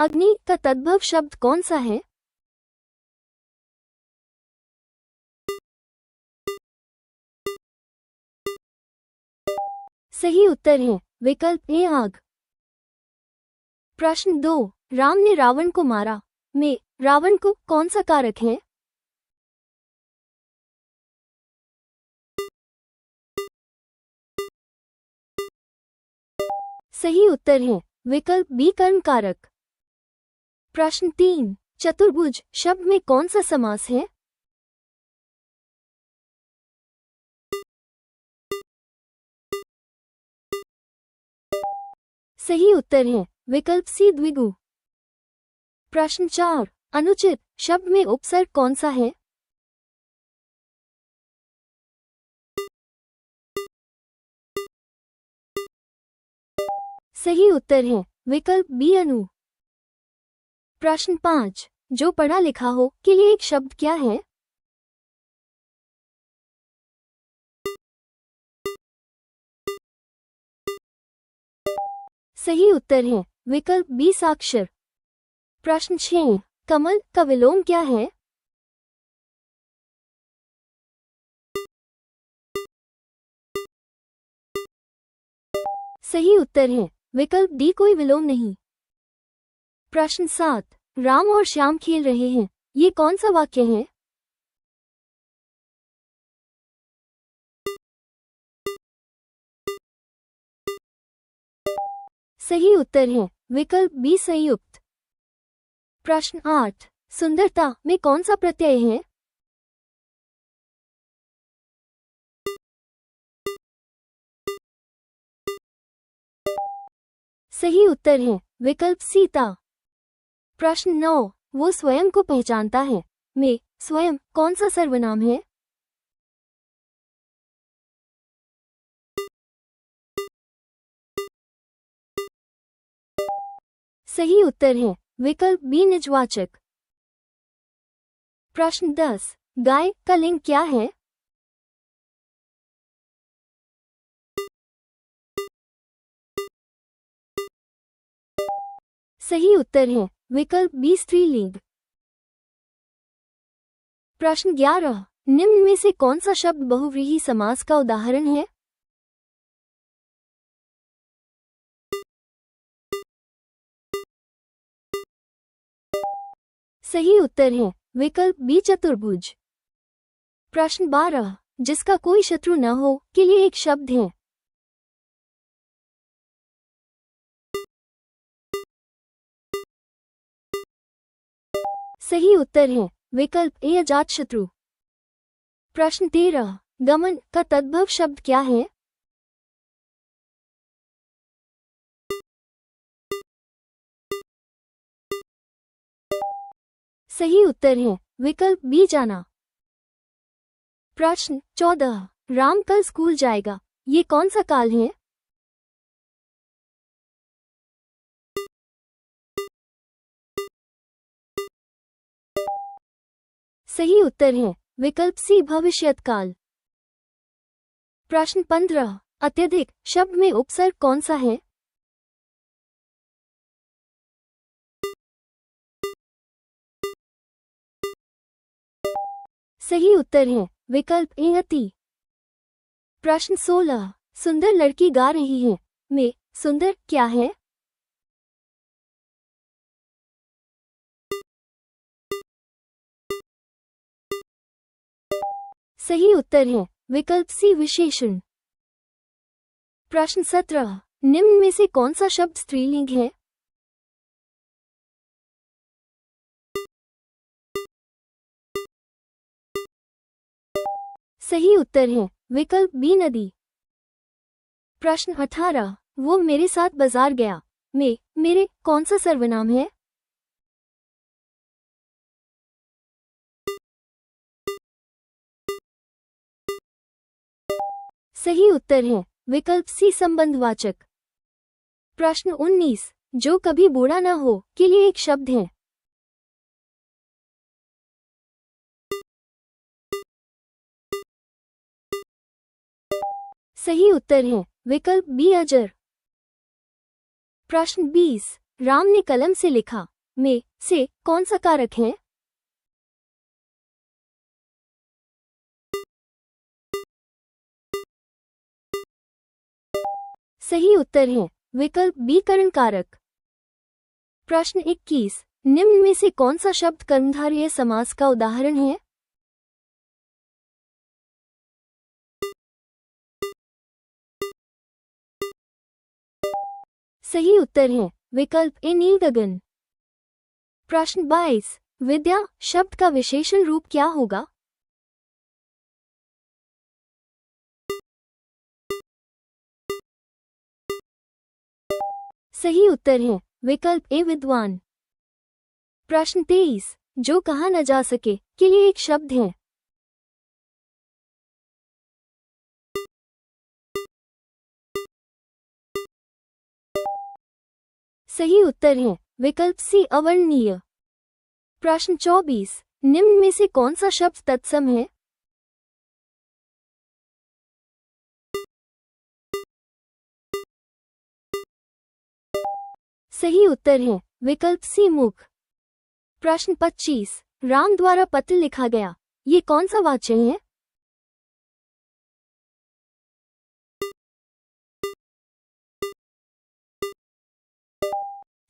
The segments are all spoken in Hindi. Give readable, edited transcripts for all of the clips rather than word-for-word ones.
अग्नि का तद्भव शब्द कौन सा है? सही उत्तर है विकल्प ए आग। प्रश्न 2, राम ने रावण को मारा में रावण को कौन सा कारक है? सही उत्तर है विकल्प बी कर्म कारक। प्रश्न 3, चतुर्भुज शब्द में कौन सा समास है? सही उत्तर है विकल्प सी द्विगु। प्रश्न 4, अनुचित शब्द में उपसर्ग कौन सा है? सही उत्तर है विकल्प बी अनु। प्रश्न 5, जो पढ़ा लिखा हो के लिए एक शब्द क्या है? सही उत्तर है विकल्प बी साक्षर। प्रश्न 6, कमल का विलोम क्या है? सही उत्तर है विकल्प डी कोई विलोम नहीं। प्रश्न 7, राम और श्याम खेल रहे हैं, ये कौन सा वाक्य है? सही उत्तर है विकल्प बी संयुक्त। प्रश्न 8, सुंदरता में कौन सा प्रत्यय है? सही उत्तर है विकल्प सीता। प्रश्न 9, वो स्वयं को पहचानता है में स्वयं कौन सा सर्वनाम है? सही उत्तर है विकल्प बी निजवाचक। प्रश्न 10, गाय का लिंग क्या है? सही उत्तर है विकल्प बी स्त्रीलिंग। प्रश्न 11, निम्न में से कौन सा शब्द बहुव्रीहि समास का उदाहरण है? सही उत्तर है विकल्प बी चतुर्भुज। प्रश्न 12, जिसका कोई शत्रु न हो के लिए एक शब्द है? सही उत्तर है विकल्प ए अजातशत्रु। प्रश्न 13, गमन का तद्भव शब्द क्या है? सही उत्तर है विकल्प बी जाना। प्रश्न 14, राम कल स्कूल जाएगा, ये कौन सा काल है? सही उत्तर है विकल्प सी भविष्यत काल। प्रश्न 15, अत्यधिक शब्द में उपसर्ग कौन सा है? सही उत्तर है विकल्प ए अति। प्रश्न 16, सुंदर लड़की गा रही है में सुंदर क्या है? सही उत्तर है विकल्प सी विशेषण। प्रश्न 17, निम्न में से कौन सा शब्द स्त्रीलिंग है? सही उत्तर है विकल्प बी नदी। प्रश्न 18, वो मेरे साथ बाजार गया में मेरे कौन सा सर्वनाम है? सही उत्तर है विकल्प सी संबंधवाचक। प्रश्न 19, जो कभी बूढ़ा न हो के लिए एक शब्द है? सही उत्तर है विकल्प बी अजर। प्रश्न 20, राम ने कलम से लिखा। में से कौन सा कारक है? सही उत्तर है विकल्प बी करण कारक। प्रश्न 21, निम्न में से कौन सा शब्द कर्मधारय समास का उदाहरण है? सही उत्तर है विकल्प ए नीलगगन। प्रश्न 22, विद्या शब्द का विशेषण रूप क्या होगा? सही उत्तर है विकल्प ए विद्वान। प्रश्न 23, जो कहा न जा सके के लिए एक शब्द है। सही उत्तर है विकल्प सी अवर्णनीय। प्रश्न 24, निम्न में से कौन सा शब्द तत्सम है? सही उत्तर है विकल्प सी मुख। प्रश्न 25, राम द्वारा पत्र लिखा गया, ये कौन सा वाक्य है?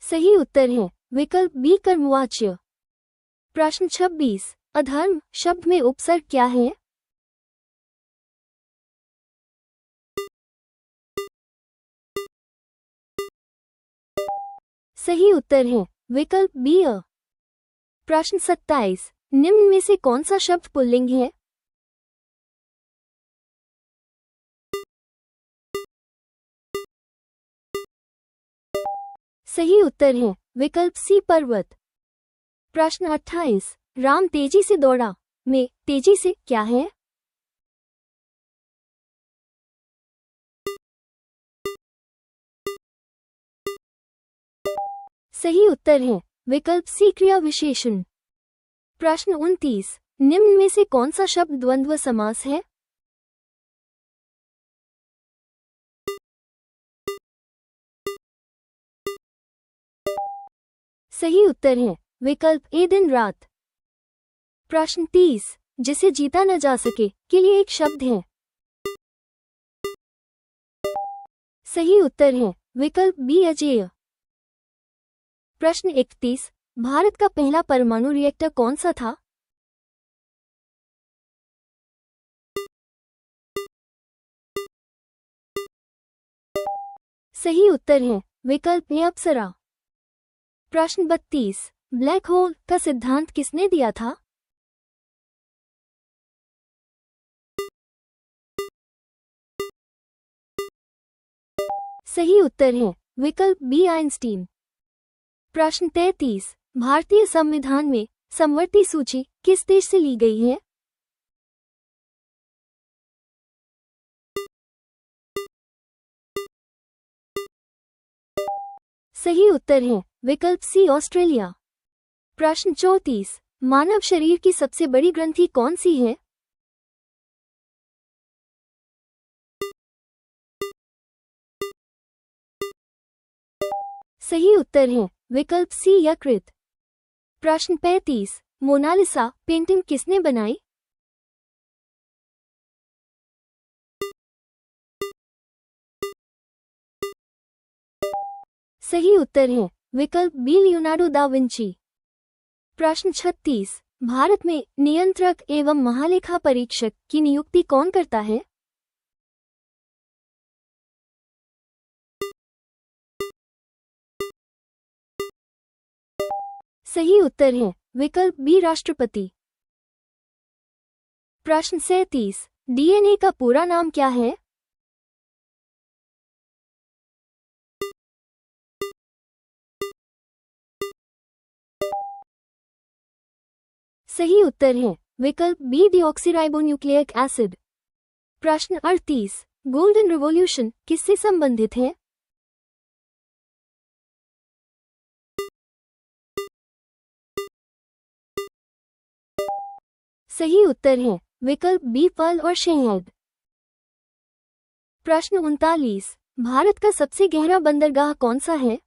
सही उत्तर है विकल्प बी कर्मवाच्य। प्रश्न 26, अधर्म शब्द में उपसर्ग क्या है? सही उत्तर है विकल्प बी अ। प्रश्न 27, निम्न में से कौन सा शब्द पुल्लिंग है? सही उत्तर है विकल्प सी पर्वत। प्रश्न 28, राम तेजी से दौड़ा, में तेजी से क्या है? सही उत्तर है विकल्प सी क्रिया विशेषण। प्रश्न 29, निम्न में से कौन सा शब्द द्वंद्व समास है? सही उत्तर है विकल्प ए दिन रात। प्रश्न 30, जिसे जीता न जा सके के लिए एक शब्द है। सही उत्तर है विकल्प बी अजेय। प्रश्न 31, भारत का पहला परमाणु रिएक्टर कौन सा था? सही उत्तर है विकल्प ए अप्सरा। प्रश्न 32, ब्लैक होल का सिद्धांत किसने दिया था? सही उत्तर है विकल्प बी आइंस्टीन। प्रश्न 33, भारतीय संविधान में समवर्ती सूची किस देश से ली गई है? सही उत्तर है विकल्प सी ऑस्ट्रेलिया। प्रश्न 34, मानव शरीर की सबसे बड़ी ग्रंथि कौन सी है? सही उत्तर है विकल्प सी यकृत। प्रश्न 35, मोनालिसा पेंटिंग किसने बनाई? सही उत्तर है विकल्प बी लियोनार्डो दा विंची। प्रश्न 36, भारत में नियंत्रक एवं महालेखा परीक्षक की नियुक्ति कौन करता है? सही उत्तर है विकल्प बी राष्ट्रपति। प्रश्न 37, डीएनए का पूरा नाम क्या है? सही उत्तर है विकल्प बी डीऑक्सीराइबोन्यूक्लिक एसिड। प्रश्न 38, गोल्डन रिवॉल्यूशन किससे संबंधित है? सही उत्तर है विकल्प बी फल और शहद। प्रश्न 39, भारत का सबसे गहरा बंदरगाह कौन सा है?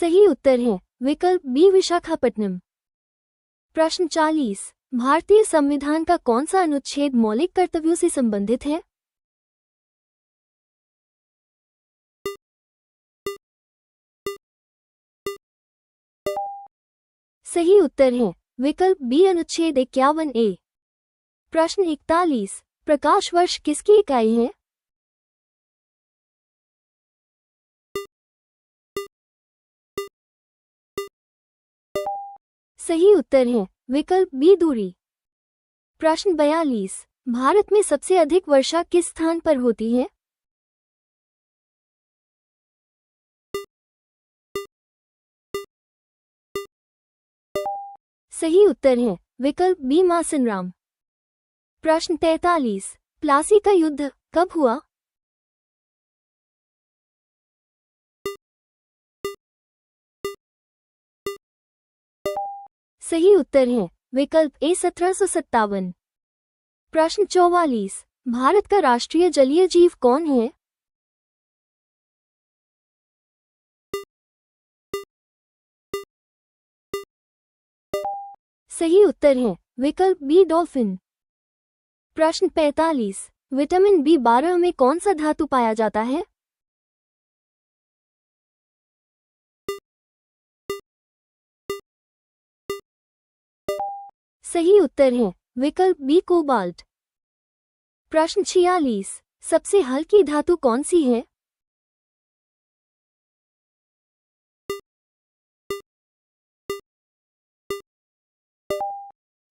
सही उत्तर है विकल्प बी विशाखापट्टनम। प्रश्न 40। भारतीय संविधान का कौन सा अनुच्छेद मौलिक कर्तव्यों से संबंधित है? सही उत्तर है विकल्प बी अनुच्छेद 51A। प्रश्न 41। प्रकाश वर्ष किसकी इकाई है? सही उत्तर है विकल्प बी दूरी। प्रश्न 42। भारत में सबसे अधिक वर्षा किस स्थान पर होती है? सही उत्तर है विकल्प बी मासिनराम। प्रश्न 43। प्लासी का युद्ध कब हुआ? सही उत्तर है विकल्प ए 1757। प्रश्न 44। भारत का राष्ट्रीय जलीय जीव कौन है? सही उत्तर है विकल्प बी डॉल्फिन। प्रश्न 45। विटामिन B12 में कौन सा धातु पाया जाता है? सही उत्तर है विकल्प बी कोबाल्ट। प्रश्न 46। सबसे हल्की धातु कौन सी है?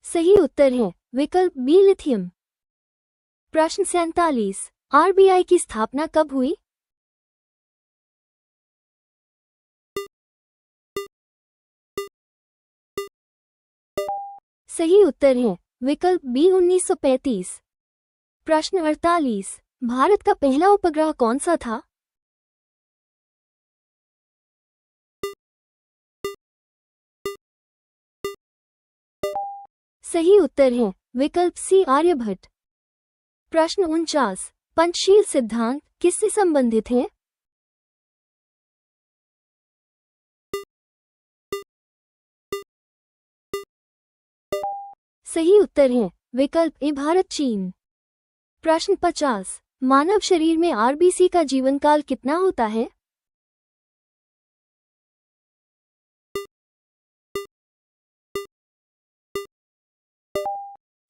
सही उत्तर है विकल्प बी लिथियम। प्रश्न 47। आरबीआई की स्थापना कब हुई? सही उत्तर है विकल्प बी 1935। प्रश्न 48। भारत का पहला उपग्रह कौन सा था? सही उत्तर है विकल्प सी आर्यभट्ट। प्रश्न 49। पंचशील सिद्धांत किससे संबंधित है? सही उत्तर है विकल्प ए भारत चीन। प्रश्न 50। मानव शरीर में आरबीसी का जीवनकाल कितना होता है?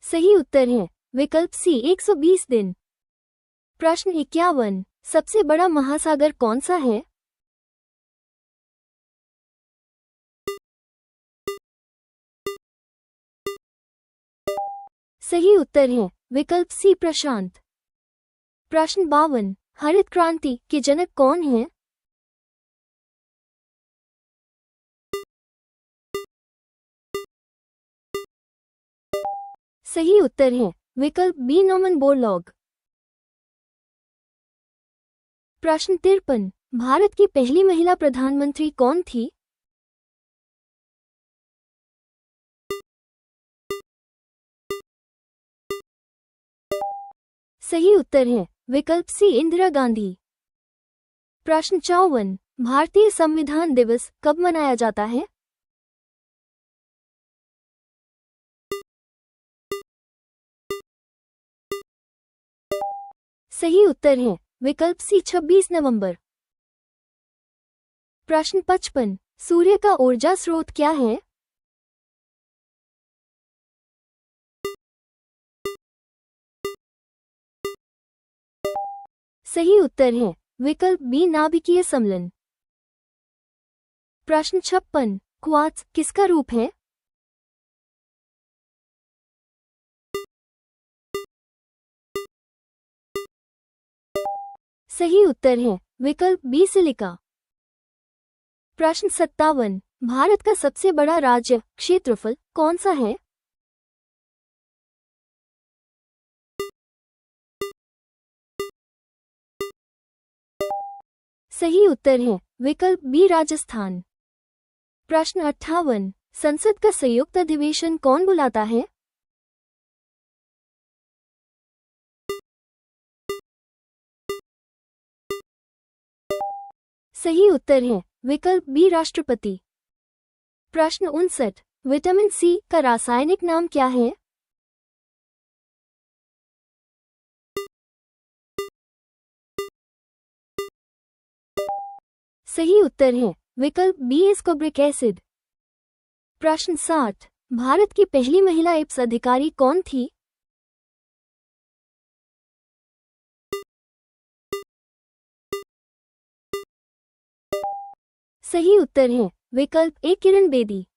सही उत्तर है विकल्प सी 120 दिन। प्रश्न 51। सबसे बड़ा महासागर कौन सा है? सही उत्तर है विकल्प सी प्रशांत। प्रश्न 52। हरित क्रांति के जनक कौन हैं? सही उत्तर है विकल्प बी नॉर्मन बोरलॉग। प्रश्न 53। भारत की पहली महिला प्रधानमंत्री कौन थी? सही उत्तर है विकल्प सी इंदिरा गांधी। प्रश्न 54। भारतीय संविधान दिवस कब मनाया जाता है? सही उत्तर है विकल्प सी 26 नवंबर। प्रश्न 55। सूर्य का ऊर्जा स्रोत क्या है? सही उत्तर है विकल्प बी नाभिकीय समलन। प्रश्न 56। क्वार्ट्ज किसका रूप है? सही उत्तर है विकल्प बी सिलिका। प्रश्न 57। भारत का सबसे बड़ा राज्य क्षेत्रफल कौन सा है? सही उत्तर है विकल्प बी राजस्थान। प्रश्न 58। संसद का संयुक्त अधिवेशन कौन बुलाता है? सही उत्तर है विकल्प बी राष्ट्रपति। प्रश्न 59, विटामिन सी का रासायनिक नाम क्या है? सही उत्तर है विकल्प बी एस्कोर्बिक एसिड। प्रश्न 60, भारत की पहली महिला एप्स अधिकारी कौन थी? सही उत्तर है विकल्प ए किरण बेदी।